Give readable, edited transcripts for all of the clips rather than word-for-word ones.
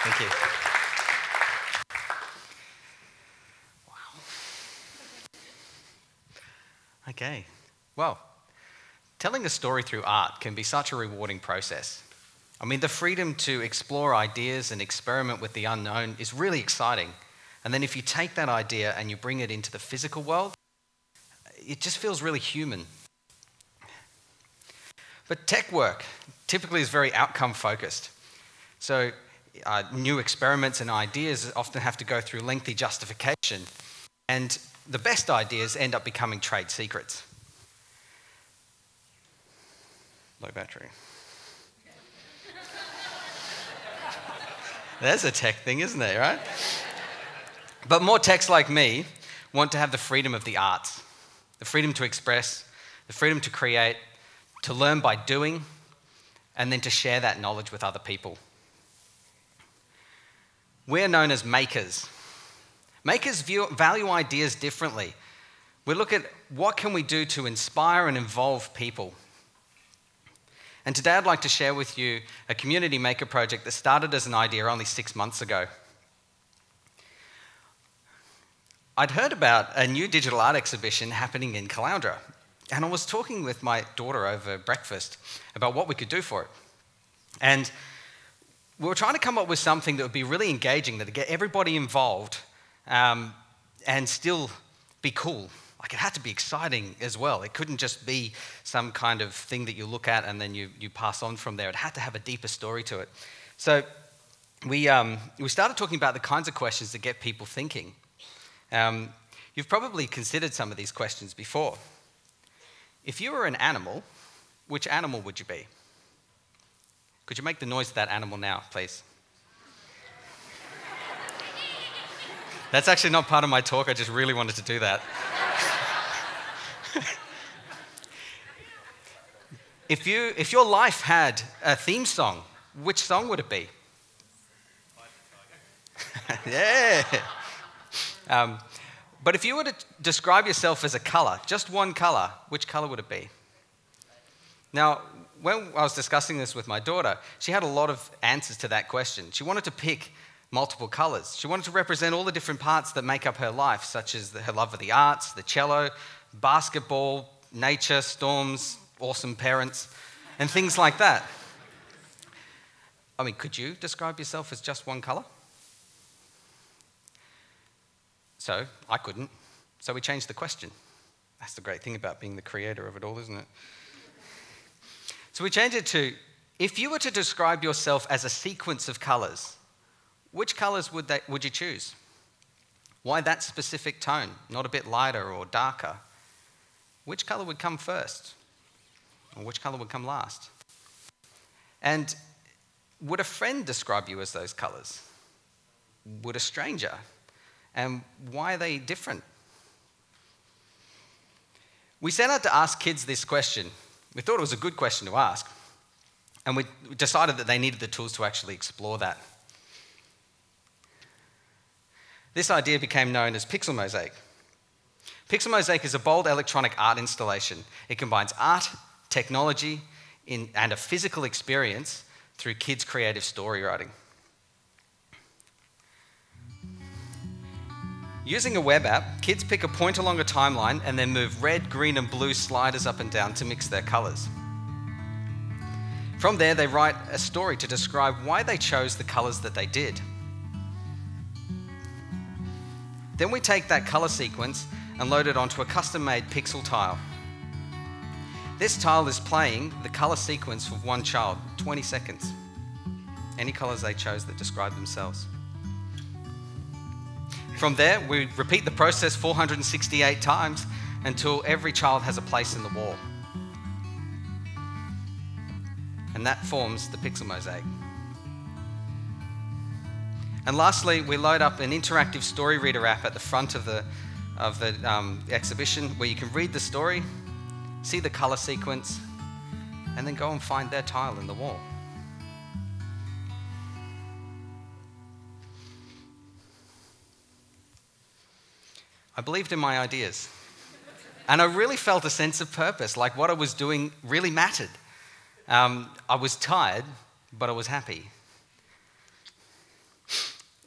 Thank you. Wow. Okay. Well, telling a story through art can be such a rewarding process. I mean, the freedom to explore ideas and experiment with the unknown is really exciting. And then if you take that idea and you bring it into the physical world, it just feels really human. But tech work typically is very outcome focused. So new experiments and ideas often have to go through lengthy justification, and the best ideas end up becoming trade secrets. Low battery. There's a tech thing, isn't it, right? But more techs like me want to have the freedom of the arts, the freedom to express, the freedom to create, to learn by doing, and then to share that knowledge with other people. We're known as makers. Makers value ideas differently. We look at what can we do to inspire and involve people. And today I'd like to share with you a community maker project that started as an idea only 6 months ago. I'd heard about a new digital art exhibition happening in Caloundra, and I was talking with my daughter over breakfast about what we could do for it. And we were trying to come up with something that would be really engaging, that would get everybody involved and still be cool. Like, it had to be exciting as well. It couldn't just be some kind of thing that you look at and then you pass on from there. It had to have a deeper story to it. So we started talking about the kinds of questions that get people thinking. You've probably considered some of these questions before. If you were an animal, which animal would you be? Could you make the noise of that animal now, please? That's actually not part of my talk. I just really wanted to do that. If your life had a theme song, which song would it be? Yeah. But if you were to describe yourself as a color, just one color, which color would it be? Now, when I was discussing this with my daughter, she had a lot of answers to that question. She wanted to pick multiple colors. She wanted to represent all the different parts that make up her life, such as her love of the arts, the cello, basketball, nature, storms, awesome parents, and things like that. I mean, could you describe yourself as just one color? So I couldn't. So we changed the question. That's the great thing about being the creator of it all, isn't it? So we changed it to, if you were to describe yourself as a sequence of colors, which colors would you choose? Why that specific tone, not a bit lighter or darker? Which color would come first? Or which color would come last? And would a friend describe you as those colors? Would a stranger? And why are they different? We set out to ask kids this question. We thought it was a good question to ask. And we decided that they needed the tools to actually explore that. This idea became known as Pixel Mosaic. Pixel Mosaic is a bold electronic art installation. It combines art, technology, and a physical experience through kids' creative story writing. Using a web app, kids pick a point along a timeline and then move red, green, and blue sliders up and down to mix their colors. From there, they write a story to describe why they chose the colors that they did. Then we take that color sequence and load it onto a custom-made pixel tile. This tile is playing the color sequence for one child, 20 seconds. Any colors they chose that describe themselves. From there, we repeat the process 468 times until every child has a place in the wall. And that forms the Pixel Mosaic. And lastly, we load up an interactive story reader app at the front of the exhibition where you can read the story, see the color sequence, and then go and find their tile in the wall. I believed in my ideas. And I really felt a sense of purpose, like what I was doing really mattered. I was tired, but I was happy.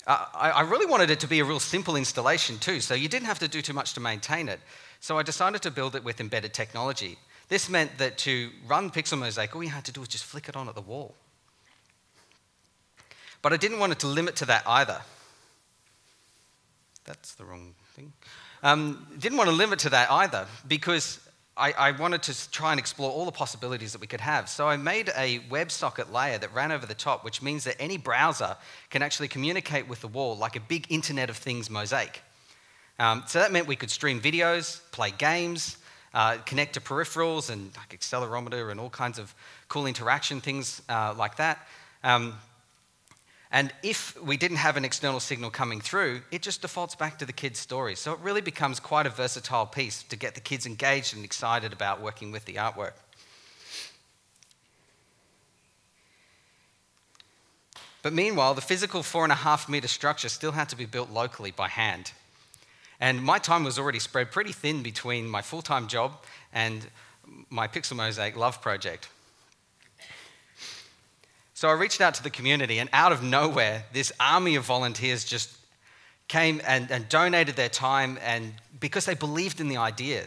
I really wanted it to be a real simple installation too, so you didn't have to do too much to maintain it. So I decided to build it with embedded technology. This meant that to run Pixel Mosaic, all you had to do was just flick it on at the wall. But I didn't want it to limit to that either. That's the wrong thing. Didn't want to limit to that either, because I wanted to try and explore all the possibilities that we could have. So I made a WebSocket layer that ran over the top, which means that any browser can actually communicate with the wall like a big Internet of Things mosaic. So that meant we could stream videos, play games, connect to peripherals and like accelerometer and all kinds of cool interaction things like that. And if we didn't have an external signal coming through, it just defaults back to the kids' stories. So it really becomes quite a versatile piece to get the kids engaged and excited about working with the artwork. But meanwhile, the physical 4.5-meter structure still had to be built locally by hand. And my time was already spread pretty thin between my full-time job and my Pixel Mosaic love project. So I reached out to the community, and out of nowhere, this army of volunteers just came and donated their time, and because they believed in the idea.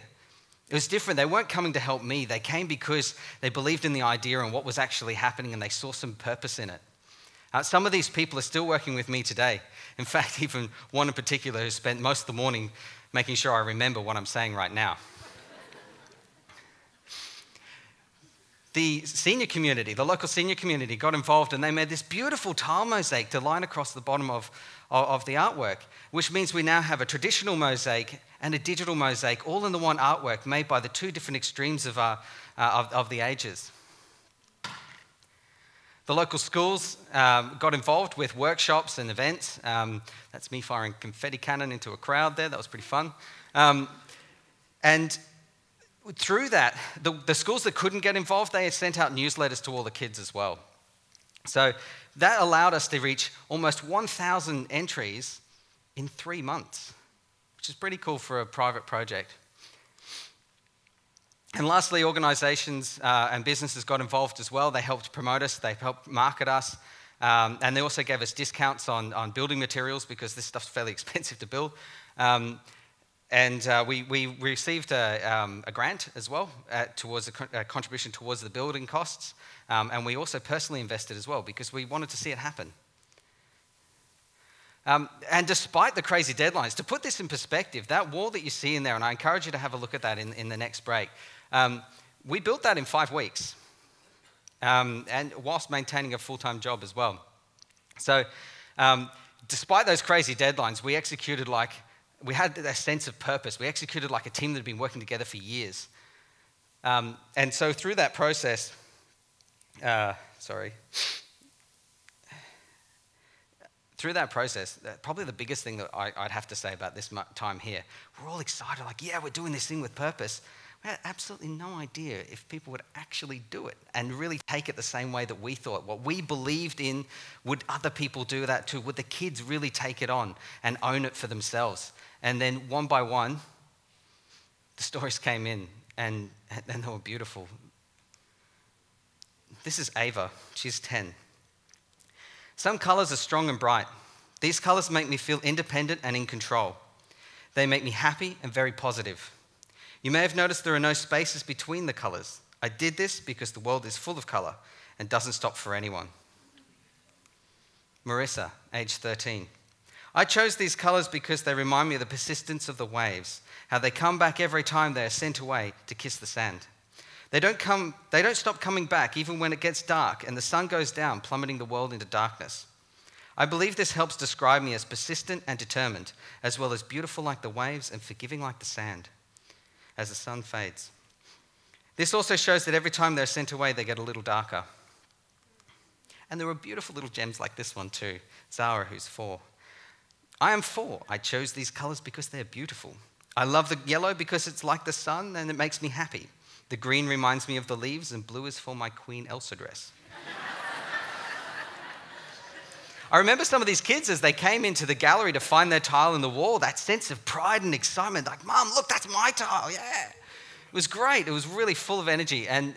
It was different. They weren't coming to help me. They came because they believed in the idea and what was actually happening, and they saw some purpose in it. Some of these people are still working with me today. In fact, even one in particular who spent most of the morning making sure I remember what I'm saying right now. The senior community, the local senior community got involved, and they made this beautiful tile mosaic to line across the bottom of the artwork, which means we now have a traditional mosaic and a digital mosaic all in the one artwork made by the two different extremes of the ages. The local schools got involved with workshops and events. That's me firing confetti cannon into a crowd there. That was pretty fun. And through that, the schools that couldn't get involved, they had sent out newsletters to all the kids as well. So that allowed us to reach almost 1,000 entries in 3 months, which is pretty cool for a private project. And lastly, organizations and businesses got involved as well. They helped promote us, they helped market us, and they also gave us discounts on building materials because this stuff's fairly expensive to build. And we received a grant as well towards a contribution towards the building costs. And we also personally invested as well because we wanted to see it happen. And despite the crazy deadlines, to put this in perspective, that wall that you see in there, and I encourage you to have a look at that in the next break, we built that in 5 weeks, and whilst maintaining a full-time job as well. So despite those crazy deadlines, we executed like, we had a sense of purpose. We executed like a team that had been working together for years. And so through that process, through that process, probably the biggest thing that I'd have to say about this time here, we're all excited, like, yeah, we're doing this thing with purpose. We had absolutely no idea if people would actually do it and really take it the same way that we thought. What we believed in, would other people do that too? Would the kids really take it on and own it for themselves? And then one by one, the stories came in, and they were beautiful. This is Ava. She's 10. Some colors are strong and bright. These colors make me feel independent and in control. They make me happy and very positive. You may have noticed there are no spaces between the colors. I did this because the world is full of color and doesn't stop for anyone. Marissa, age 13. I chose these colors because they remind me of the persistence of the waves, how they come back every time they are sent away to kiss the sand. They don't stop coming back even when it gets dark and the sun goes down, plummeting the world into darkness. I believe this helps describe me as persistent and determined, as well as beautiful like the waves and forgiving like the sand, as the sun fades. This also shows that every time they're sent away, they get a little darker. And there are beautiful little gems like this one too. Zara, who's 4. I am 4. I chose these colors because they're beautiful. I love the yellow because it's like the sun and it makes me happy. The green reminds me of the leaves, and blue is for my Queen Elsa dress. I remember some of these kids as they came into the gallery to find their tile in the wall, that sense of pride and excitement, like, Mom, look, that's my tile, yeah. It was great. It was really full of energy, and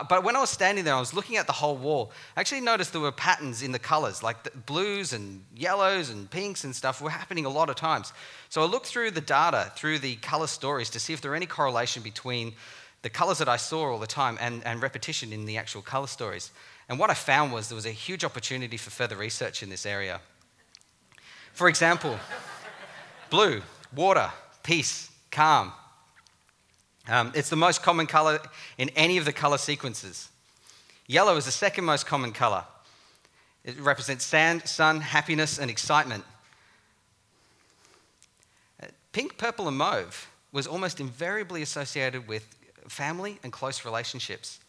But when I was standing there, I was looking at the whole wall. I actually noticed there were patterns in the colors, like the blues and yellows and pinks and stuff were happening a lot of times. So I looked through the data, through the color stories to see if there were any correlation between the colors that I saw all the time and repetition in the actual color stories. And what I found was there was a huge opportunity for further research in this area. For example, blue, water, peace, calm. It's the most common color in any of the color sequences. Yellow is the second most common color. It represents sand, sun, happiness, and excitement. Pink, purple, and mauve was almost invariably associated with family and close relationships.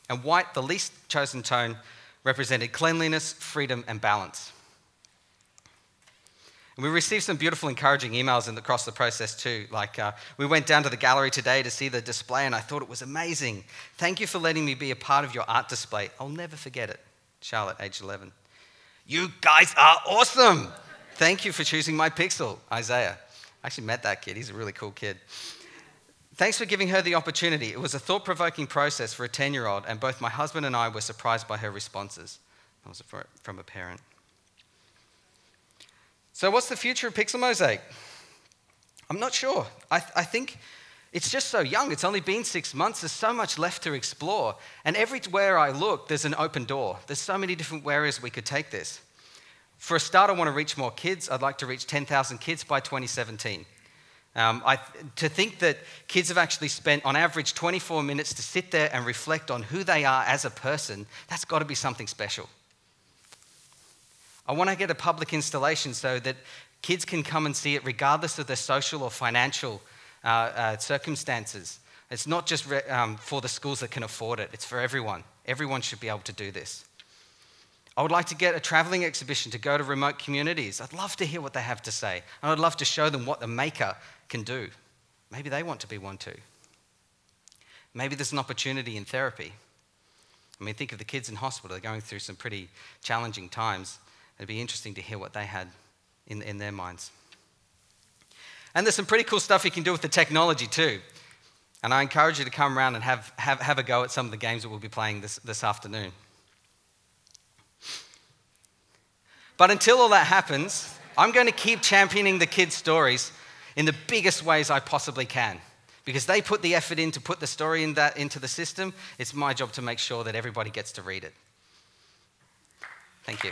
And white, the least chosen tone, represented cleanliness, freedom, and balance. And we received some beautiful, encouraging emails across the process too. Like, we went down to the gallery today to see the display, and I thought it was amazing. Thank you for letting me be a part of your art display. I'll never forget it. Charlotte, age 11. You guys are awesome. Thank you for choosing my Pixel. Isaiah. I actually met that kid. He's a really cool kid. Thanks for giving her the opportunity. It was a thought-provoking process for a 10-year-old, and both my husband and I were surprised by her responses. That was from a parent. So what's the future of Pixel Mosaic? I'm not sure. I think it's just so young. It's only been 6 months. There's so much left to explore. And everywhere I look, there's an open door. There's so many different areas we could take this. For a start, I want to reach more kids. I'd like to reach 10,000 kids by 2017. To think that kids have actually spent, on average, 24 minutes to sit there and reflect on who they are as a person, that's got to be something special. I want to get a public installation so that kids can come and see it regardless of their social or financial circumstances. It's not just for the schools that can afford it. It's for everyone. Everyone should be able to do this. I would like to get a traveling exhibition to go to remote communities. I'd love to hear what they have to say. And I'd love to show them what the maker can do. Maybe they want to be one too. Maybe there's an opportunity in therapy. I mean, think of the kids in hospital. They're going through some pretty challenging times. It'd be interesting to hear what they had in their minds. And there's some pretty cool stuff you can do with the technology too. And I encourage you to come around and have a go at some of the games that we'll be playing this afternoon. But until all that happens, I'm going to keep championing the kids' stories in the biggest ways I possibly can. Because they put the effort in to put the story into the system, it's my job to make sure that everybody gets to read it. Thank you.